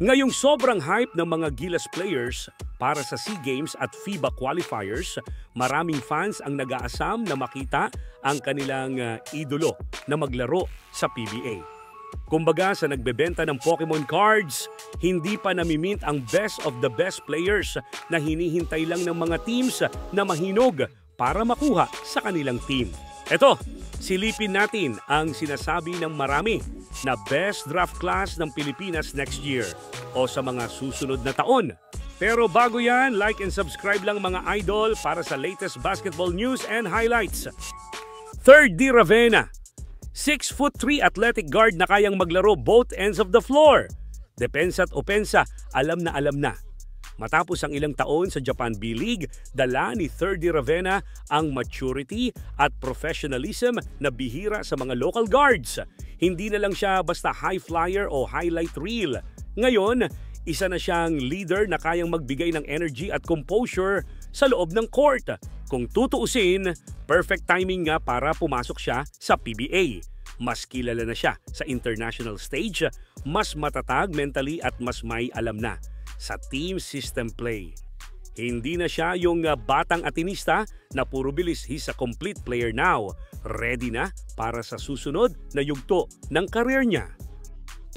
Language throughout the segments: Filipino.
Ngayong sobrang hype ng mga Gilas players para sa SEA Games at FIBA qualifiers, maraming fans ang nag-aasam na makita ang kanilang idolo na maglaro sa PBA. Kumbaga sa nagbebenta ng Pokemon cards, hindi pa namimint ang best of the best players na hinihintay lang ng mga teams na mahinog para makuha sa kanilang team. Eto, silipin natin ang sinasabi ng marami na best draft class ng Pilipinas next year o sa mga susunod na taon. Pero bago yan, like and subscribe lang mga idol para sa latest basketball news and highlights. Third D. Ravenna, 6'3" athletic guard na kayang maglaro both ends of the floor. Depensa at opensa, alam na. Matapos ang ilang taon sa Japan B-League, dala ni Third D. Ravenna ang maturity at professionalism na bihira sa mga local guards. Hindi na lang siya basta high flyer o highlight reel. Ngayon, isa na siyang leader na kayang magbigay ng energy at composure sa loob ng court. Kung tutuusin, perfect timing nga para pumasok siya sa PBA. Mas kilala na siya sa international stage, mas matatag mentally at mas may alam na sa team system play. Hindi na siya yung batang atinista na puro bilis. He's a complete player now. Ready na para sa susunod na yugto ng career niya.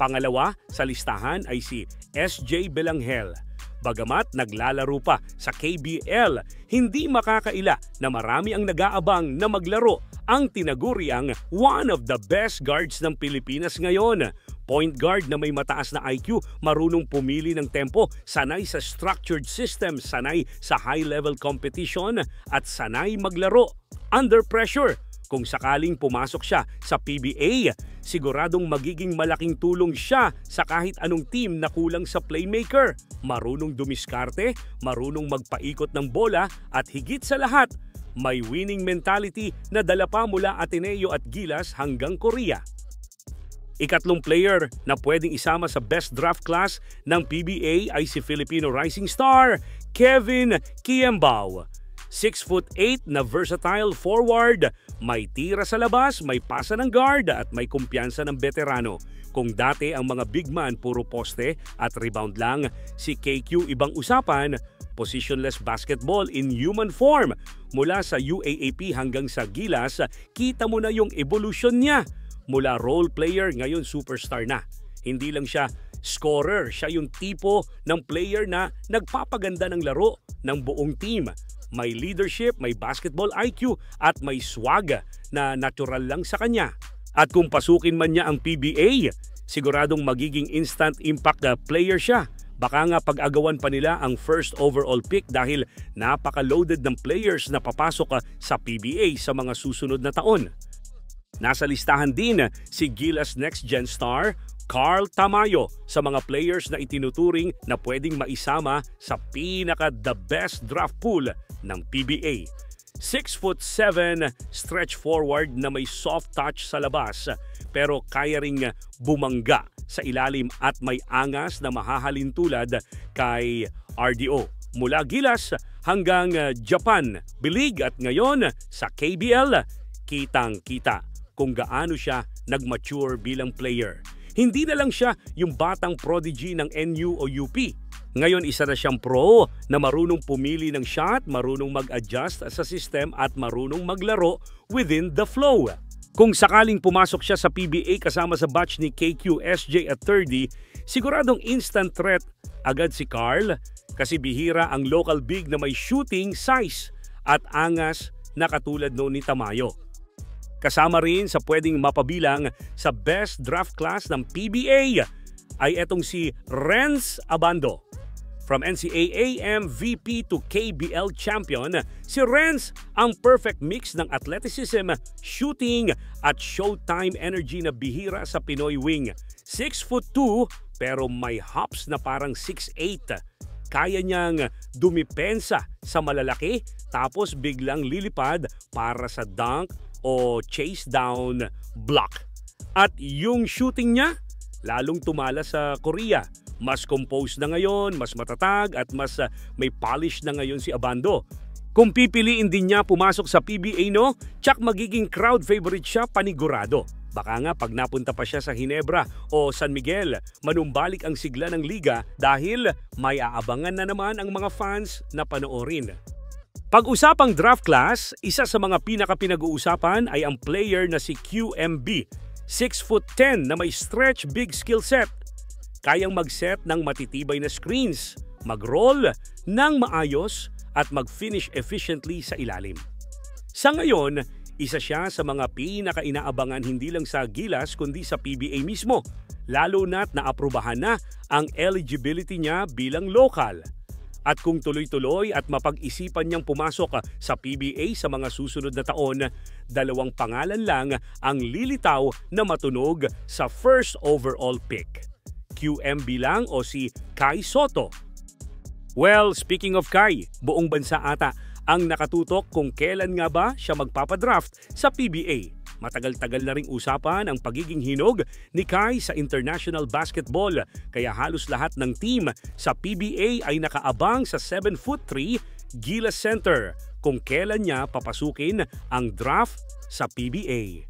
Pangalawa sa listahan ay si SJ Belanghel. Bagamat naglalaro pa sa KBL, hindi makakaila na marami ang nag-aabang na maglaro ang tinaguriang one of the best guards ng Pilipinas ngayon. Point guard na may mataas na IQ, marunong pumili ng tempo, sanay sa structured system, sanay sa high-level competition, at sanay maglaro under pressure. Kung sakaling pumasok siya sa PBA, siguradong magiging malaking tulong siya sa kahit anong team na kulang sa playmaker. Marunong dumiskarte, marunong magpaikot ng bola, at higit sa lahat, may winning mentality na dala pa mula Ateneo at Gilas hanggang Korea. Ikatlong player na pwedeng isama sa best draft class ng PBA ay si Filipino rising star Kevin Kiembao. 6'8" na versatile forward, may tira sa labas, may pasa ng guard at may kumpiyansa ng veterano. Kung dati ang mga big man puro poste at rebound lang, si KQ ibang usapan, positionless basketball in human form. Mula sa UAAP hanggang sa Gilas, kita mo na yung evolution niya. Mula role player, ngayon superstar na. Hindi lang siya scorer, siya yung tipo ng player na nagpapaganda ng laro ng buong team. May leadership, may basketball IQ, at may swag na natural lang sa kanya. At kung pasukin man niya ang PBA, siguradong magiging instant impact player siya. Baka nga pag-agawan pa nila ang first overall pick dahil napaka-loaded ng players na papasok sa PBA sa mga susunod na taon. Nasa listahan din si Gilas Next Gen star Carl Tamayo sa mga players na itinuturing na pwedeng maisama sa pinaka-the best draft pool ng PBA. 6'7" stretch forward na may soft touch sa labas pero kaya ring bumangga sa ilalim at may angas na mahahalin tulad kay RDO. Mula Gilas hanggang Japan B-League at ngayon sa KBL, kitang-kita kung gaano siya nag-mature bilang player. Hindi na lang siya yung batang prodigy ng NU o UP. Ngayon isa na siyang pro na marunong pumili ng shot, marunong mag-adjust sa system at marunong maglaro within the flow. Kung sakaling pumasok siya sa PBA kasama sa batch ni KQ, SJ at 30, siguradong instant threat agad si Carl kasi bihira ang local big na may shooting size at angas na katulad noon ni Tamayo. Kasama rin sa pwedeng mapabilang sa best draft class ng PBA ay etong si Renz Abando. From NCAA MVP to KBL champion, si Renz ang perfect mix ng athleticism, shooting at showtime energy na bihira sa Pinoy wing. 6'2" pero may hops na parang 6'8". Kaya niyang dumipensa sa malalaki tapos biglang lilipad para sa dunk o chase down block. At yung shooting niya, lalong tumala sa Korea. Mas composed na ngayon, mas matatag at mas may polish na ngayon si Abando. Kung pipiliin din niya pumasok sa PBA, no, tsak magiging crowd favorite siya panigurado. Baka nga pag napunta pa siya sa Ginebra o San Miguel, manumbalik ang sigla ng liga dahil may aabangan na naman ang mga fans na panoorin. Pag-usapang draft class, isa sa mga pinaka-pinag-uusapan ay ang player na si QMB, 6'10" na may stretch big skill set. Kayang mag-set ng matitibay na screens, mag-roll ng maayos at mag-finish efficiently sa ilalim. Sa ngayon, isa siya sa mga pinaka-inaabangan hindi lang sa Gilas kundi sa PBA mismo, lalo na't naaprubahan na ang eligibility niya bilang local. At kung tuloy-tuloy at mapag-isipan niyang pumasok sa PBA sa mga susunod na taon, 2 pangalan lang ang lilitaw na matunog sa first overall pick. QMB lang o si Kai Sotto. Well, speaking of Kai, buong bansa ata ang nakatutok kung kailan nga ba siya magpapadraft sa PBA. Matagal-tagal na ring usapan ang pagiging hinog ni Kai sa international basketball, kaya halos lahat ng team sa PBA ay nakaabang sa 7'3" Gilas Center kung kailan niya papasukin ang draft sa PBA.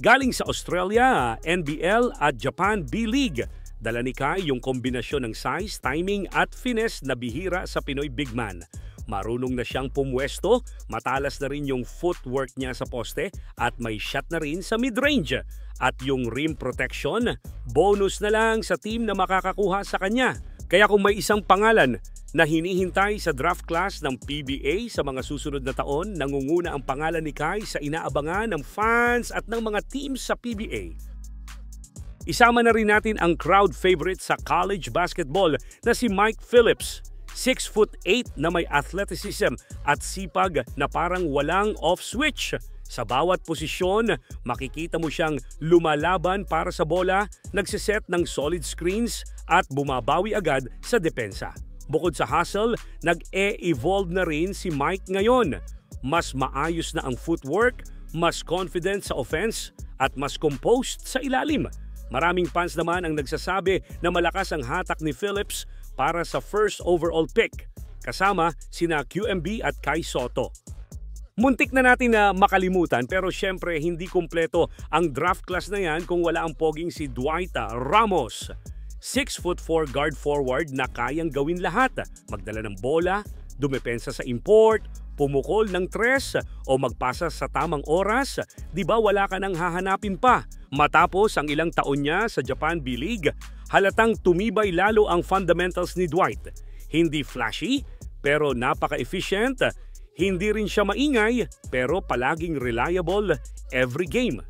Galing sa Australia, NBL at Japan B-League, dala ni Kai yung kombinasyon ng size, timing at finesse na bihira sa Pinoy big man. Marunong na siyang pumwesto, matalas na rin yung footwork niya sa poste at may shot na rin sa mid-range. At yung rim protection, bonus na lang sa team na makakakuha sa kanya. Kaya kung may isang pangalan na hinihintay sa draft class ng PBA sa mga susunod na taon, nangunguna ang pangalan ni Kai sa inaabangan ng fans at ng mga teams sa PBA. Isama na rin natin ang crowd favorite sa college basketball na si Mike Phillips. 6'8" na may athleticism at sipag na parang walang off-switch. Sa bawat posisyon, makikita mo siyang lumalaban para sa bola, nagsiset ng solid screens at bumabawi agad sa depensa. Bukod sa hustle, nag-e-evolve na rin si Mike ngayon. Mas maayos na ang footwork, mas confident sa offense at mas composed sa ilalim. Maraming fans naman ang nagsasabi na malakas ang hatak ni Phillips para sa first overall pick, kasama sina QMB at Kai Sotto. Muntik na natin na makalimutan pero syempre hindi kumpleto ang draft class na yan kung wala ang poging si Dwight Ramos. 6'4" guard forward na kayang gawin lahat, magdala ng bola, dumepensa sa import, pumukol ng tres o magpasa sa tamang oras, di ba wala ka nang hahanapin pa? Matapos ang ilang taon niya sa Japan B-League, halatang tumibay lalo ang fundamentals ni Dwight. Hindi flashy, pero napaka-efficient. Hindi rin siya maingay, pero palaging reliable every game.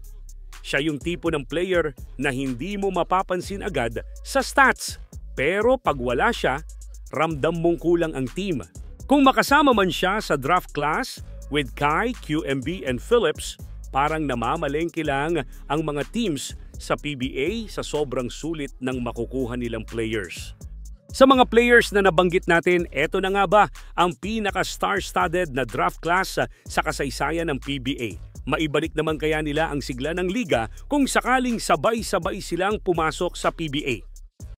Siya yung tipo ng player na hindi mo mapapansin agad sa stats. Pero pag wala siya, ramdam mong kulang ang team. Kung makasama man siya sa draft class with Kai, QMB and Phillips, parang namamalengke lang ang mga teams sa PBA sa sobrang sulit ng makukuha nilang players. Sa mga players na nabanggit natin, eto na nga ba ang pinaka-star-studded na draft class sa kasaysayan ng PBA? Maibalik naman kaya nila ang sigla ng liga kung sakaling sabay-sabay silang pumasok sa PBA?